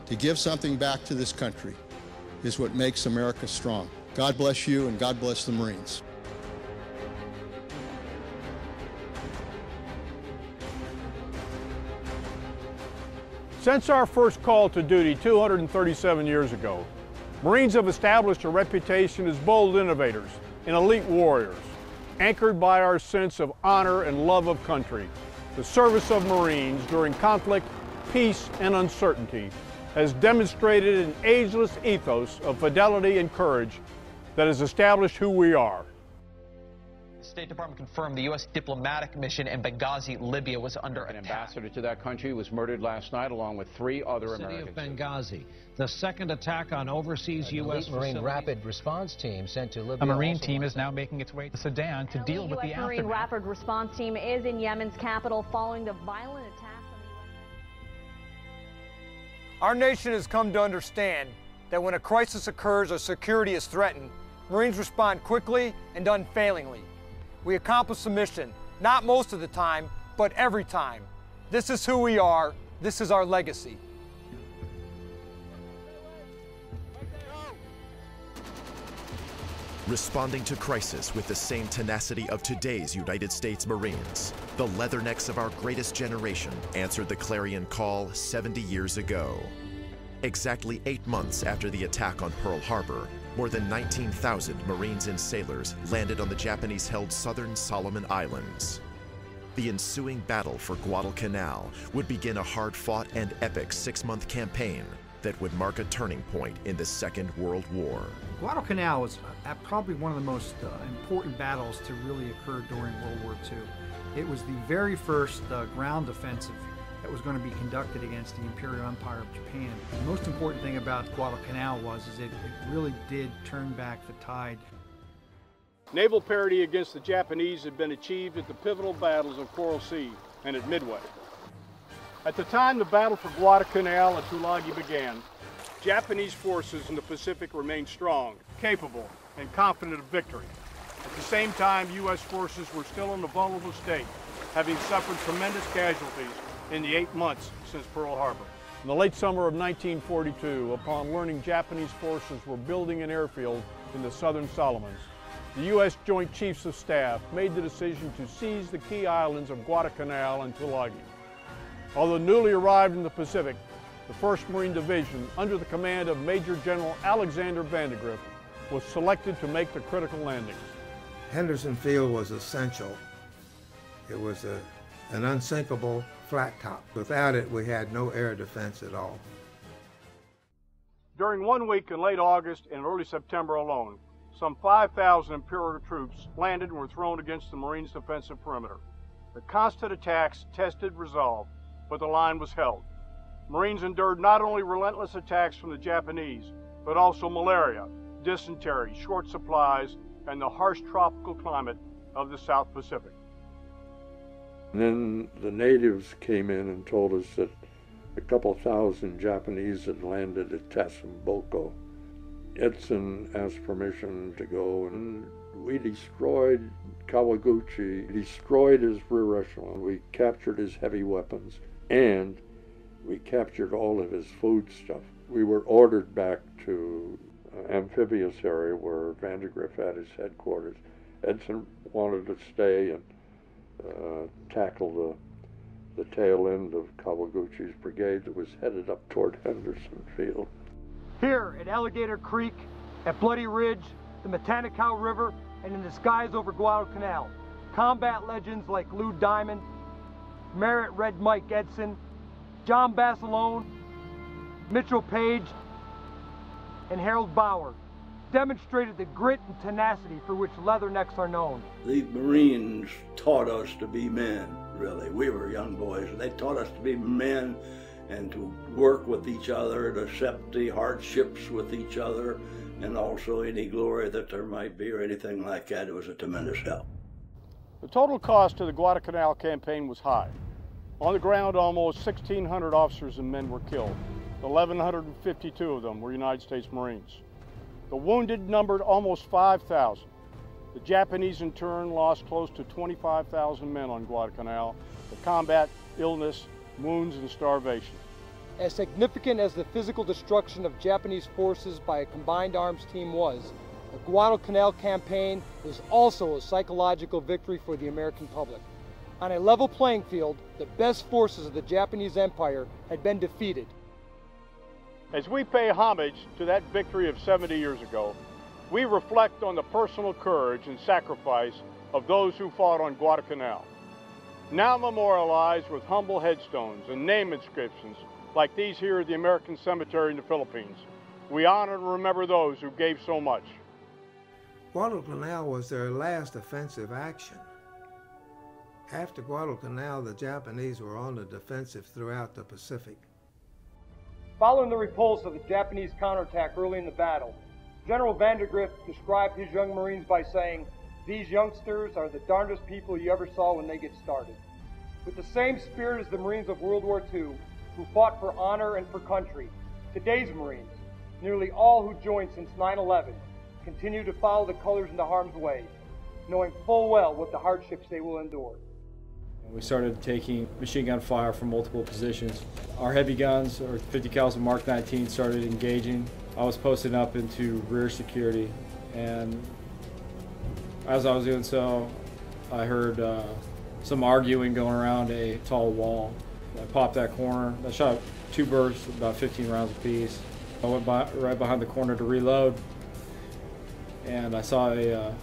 To give something back to this country is what makes America strong. God bless you and God bless the Marines. Since our first call to duty 237 years ago, Marines have established a reputation as bold innovators and elite warriors, anchored by our sense of honor and love of country. The service of Marines during conflict, peace, and uncertainty has demonstrated an ageless ethos of fidelity and courage that has established who we are. The State Department confirmed the U.S. diplomatic mission in Benghazi, Libya, was under attack. An ambassador to that country was murdered last night, along with 3 other Americans. City of Benghazi, the second attack on overseas U.S. Marine Rapid Response Team sent to Libya. A Marine team is now making its way to Sudan to deal with the aftermath. Marine Rapid Response Team is in Yemen's capital following the violent attacks on the U.S. Our nation has come to understand that when a crisis occurs or security is threatened, Marines respond quickly and unfailingly. We accomplish the mission, not most of the time, but every time. This is who we are. This is our legacy. Responding to crisis with the same tenacity of today's United States Marines, the leathernecks of our greatest generation answered the clarion call 70 years ago. Exactly 8 months after the attack on Pearl Harbor, more than 19,000 Marines and sailors landed on the Japanese-held southern Solomon Islands. The ensuing battle for Guadalcanal would begin a hard-fought and epic 6-month campaign that would mark a turning point in the Second World War. Guadalcanal was probably one of the most important battles to really occur during World War II. It was the very first ground offensive that was going to be conducted against the Imperial Empire of Japan. The most important thing about Guadalcanal was it really did turn back the tide. Naval parity against the Japanese had been achieved at the pivotal battles of Coral Sea and at Midway. At the time the battle for Guadalcanal and Tulagi began, Japanese forces in the Pacific remained strong, capable, and confident of victory. At the same time, U.S. forces were still in a vulnerable state, having suffered tremendous casualties in the 8 months since Pearl Harbor. In the late summer of 1942, upon learning Japanese forces were building an airfield in the southern Solomons, the U.S. Joint Chiefs of Staff made the decision to seize the key islands of Guadalcanal and Tulagi. Although newly arrived in the Pacific, the 1st Marine Division, under the command of Major General Alexander Vandegrift, was selected to make the critical landings. Henderson Field was essential. It was an unsinkable flat top. Without it, we had no air defense at all. During 1 week in late August and early September alone, some 5,000 Imperial troops landed and were thrown against the Marines' defensive perimeter. The constant attacks tested resolve, but the line was held. Marines endured not only relentless attacks from the Japanese, but also malaria, dysentery, short supplies, and the harsh tropical climate of the South Pacific. And then the natives came in and told us that a couple thousand Japanese had landed at Tasamboko. Edson asked permission to go, and we destroyed Kawaguchi, destroyed his rear echelon. We captured his heavy weapons, and we captured all of his food stuff. We were ordered back to amphibious area where Vandegrift had his headquarters. Edson wanted to stay and tackle the tail end of Kawaguchi's brigade that was headed up toward Henderson Field. Here at Alligator Creek, at Bloody Ridge, the Matanikaw River, and in the skies over Guadalcanal, combat legends like Lou Diamond, Merritt Red Mike Edson, John Basilone, Mitchell Page, and Harold Bauer demonstrated the grit and tenacity for which leathernecks are known. The Marines taught us to be men, really. We were young boys, and they taught us to be men and to work with each other, to accept the hardships with each other, and also any glory that there might be or anything like that. It was a tremendous help. The total cost to the Guadalcanal campaign was high. On the ground, almost 1,600 officers and men were killed. 1,152 of them were United States Marines. The wounded numbered almost 5,000. The Japanese, in turn, lost close to 25,000 men on Guadalcanal to combat, illness, wounds, and starvation. As significant as the physical destruction of Japanese forces by a combined arms team was, the Guadalcanal campaign was also a psychological victory for the American public. On a level playing field, the best forces of the Japanese Empire had been defeated. As we pay homage to that victory of 70 years ago, we reflect on the personal courage and sacrifice of those who fought on Guadalcanal. Now memorialized with humble headstones and name inscriptions like these here at the American Cemetery in the Philippines, we honor and remember those who gave so much. Guadalcanal was their last offensive action. After Guadalcanal, the Japanese were on the defensive throughout the Pacific. Following the repulse of the Japanese counterattack early in the battle, General Vandergrift described his young Marines by saying, "These youngsters are the darndest people you ever saw when they get started." With the same spirit as the Marines of World War II, who fought for honor and for country, today's Marines, nearly all who joined since 9/11, continue to follow the colors into harm's way, knowing full well what the hardships they will endure. We started taking machine gun fire from multiple positions. Our heavy guns, our 50 caliber Mark 19, started engaging. I was posted up into rear security, and as I was doing so, I heard some arguing going around a tall wall. I popped that corner. I shot 2 bursts, about 15 rounds apiece. I went right behind the corner to reload, and I saw a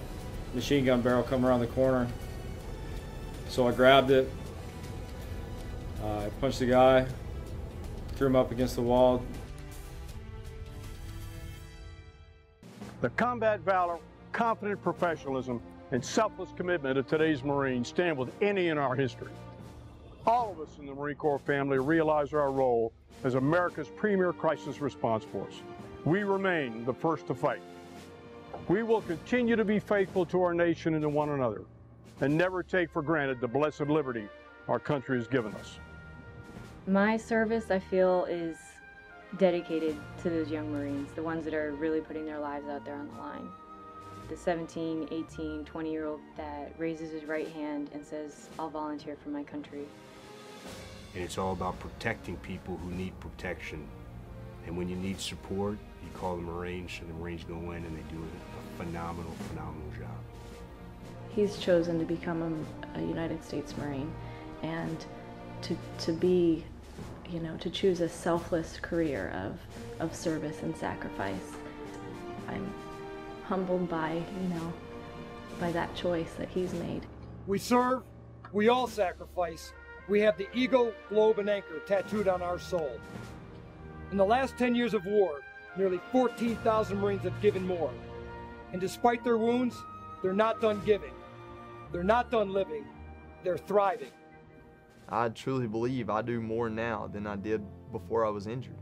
machine gun barrel come around the corner. So I grabbed it, I punched the guy, threw him up against the wall. The combat valor, confident professionalism, and selfless commitment of today's Marines stand with any in our history. All of us in the Marine Corps family realize our role as America's premier crisis response force. We remain the first to fight. We will continue to be faithful to our nation and to one another, and never take for granted the blessed liberty our country has given us. My service, I feel, is dedicated to those young Marines, the ones that are really putting their lives out there on the line. The 17, 18, 20-year-old that raises his right hand and says, "I'll volunteer for my country." And it's all about protecting people who need protection. And when you need support, you call the Marines, and the Marines go in and they do a phenomenal, phenomenal job. He's chosen to become a United States Marine, and to be, you know, to choose a selfless career of service and sacrifice. I'm humbled by, you know, by that choice that he's made. We serve, we all sacrifice. We have the eagle, globe, and anchor tattooed on our soul. In the last 10 years of war, nearly 14,000 Marines have given more. And despite their wounds, they're not done giving. They're not done living. They're thriving. I truly believe I do more now than I did before I was injured.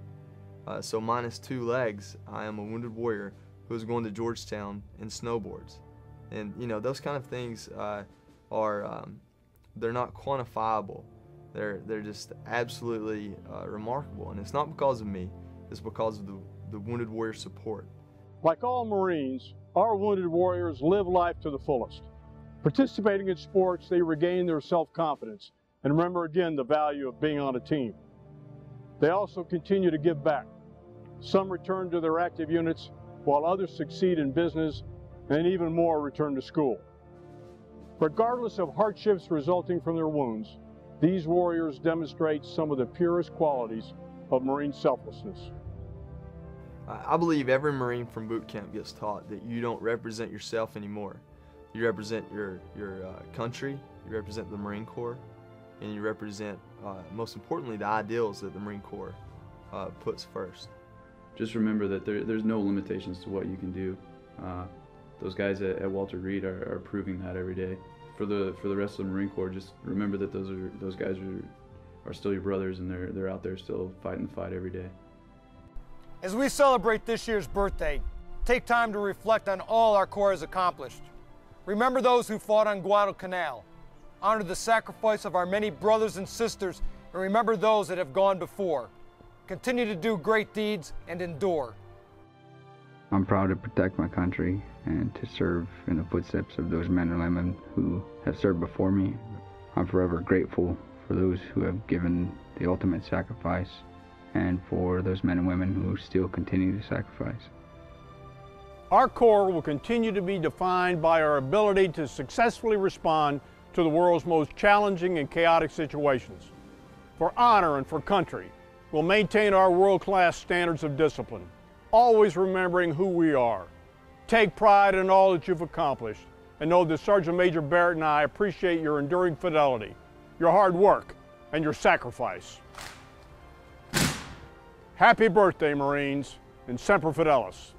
So minus 2 legs, I am a wounded warrior who's going to Georgetown in snowboards. And you know, those kind of things they're not quantifiable. They're just absolutely remarkable. And it's not because of me, it's because of the wounded warrior support. Like all Marines, our wounded warriors live life to the fullest. Participating in sports, they regain their self-confidence and remember again the value of being on a team. They also continue to give back. Some return to their active units, while others succeed in business, and even more return to school. Regardless of hardships resulting from their wounds, these warriors demonstrate some of the purest qualities of Marine selflessness. I believe every Marine from boot camp gets taught that you don't represent yourself anymore. You represent your country, you represent the Marine Corps, and you represent, most importantly, the ideals that the Marine Corps puts first. Just remember that there's no limitations to what you can do. Those guys at Walter Reed are proving that every day. For the rest of the Marine Corps, just remember that those guys are still your brothers, and they're out there still fighting the fight every day. As we celebrate this year's birthday, take time to reflect on all our Corps has accomplished. Remember those who fought on Guadalcanal. Honor the sacrifice of our many brothers and sisters, and remember those that have gone before. Continue to do great deeds and endure. I'm proud to protect my country and to serve in the footsteps of those men and women who have served before me. I'm forever grateful for those who have given the ultimate sacrifice and for those men and women who still continue to sacrifice. Our Corps will continue to be defined by our ability to successfully respond to the world's most challenging and chaotic situations. For honor and for country, we'll maintain our world-class standards of discipline, always remembering who we are. Take pride in all that you've accomplished, and know that Sergeant Major Barrett and I appreciate your enduring fidelity, your hard work, and your sacrifice. Happy birthday, Marines, and Semper Fidelis.